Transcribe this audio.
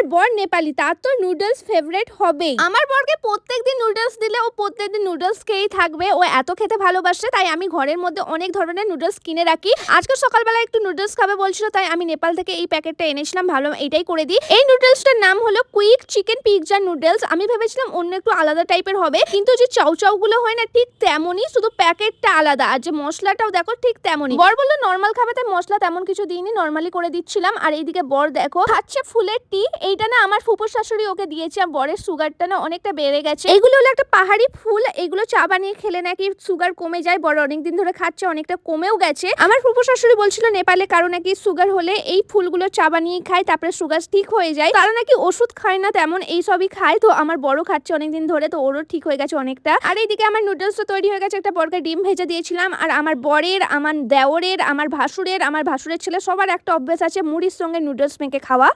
আমার বর নেপালি, তার তো নুডলস ফেভারিট হবেই। আমার বরকে প্রত্যেকদিন নুডলস দিলে ও প্রত্যেকদিন নুডলস খেয়েই থাকবে। ও এত খেতে ভালোবাসে, তাই আমি ঘরের মধ্যে অনেক ধরনের নুডলস কিনে রাখি। আজকে সকালবেলা একটু নুডলস খাবে বলছিল, তাই আমি নেপাল থেকে এই প্যাকেটটা এনেছিলাম, ভালো এটাই করে দিই। এই নুডলসটার নাম হলো কুইক চিকেন পিৎজা নুডলস। আমি ভেবেছিলাম অন্য একটু আলাদা টাইপের হবে, কিন্তু যে চাউ গুলো হয় না ঠিক তেমনই, শুধু প্যাকেটটা আলাদা আর যে মশলাটাও দেখো ঠিক তেমনই। বর বললো নর্মাল খাবে, তাই মশলা তেমন কিছু দিইনি, নর্মালি করে দিচ্ছিলাম। আর এইদিকে বর দেখো খাচ্ছে ফুলের টি। এইটা না আমার ফুপুর শাশুড়ি ওকে দিয়েছে। বরের সুগারটা না অনেকটা বেড়ে গেছে। এগুলো হলো একটা পাহাড়ি ফুল, এগুলো চা বানিয়ে খেলে নাকি সুগার কমে যায়। বর অনেকদিন ধরে খাচ্ছে, অনেকটা কমেও গেছে। আমার ফুপুর শাশুড়ি বলছিল নেপালে কারো নাকি সুগার হলে এই ফুলগুলো চা বানিয়ে খায়, তারপরে সুগার ঠিক হয়ে যায়। তারা নাকি ওষুধ খায় না, তেমন এই সবই খায়। তো আমার বড় খাচ্ছে অনেকদিন ধরে, তো ওরও ঠিক হয়ে গেছে অনেকটা। আর এইদিকে আমার নুডলসটা তৈরি হয়ে গেছে। একটা বরকে ডিম ভেজে দিয়েছিলাম। আর আমার বরের, আমার দেওরের, আমার ভাসুরের ছেলে সবার একটা অভ্যেস আছে মুড়ির সঙ্গে নুডলস মেখে খাওয়া।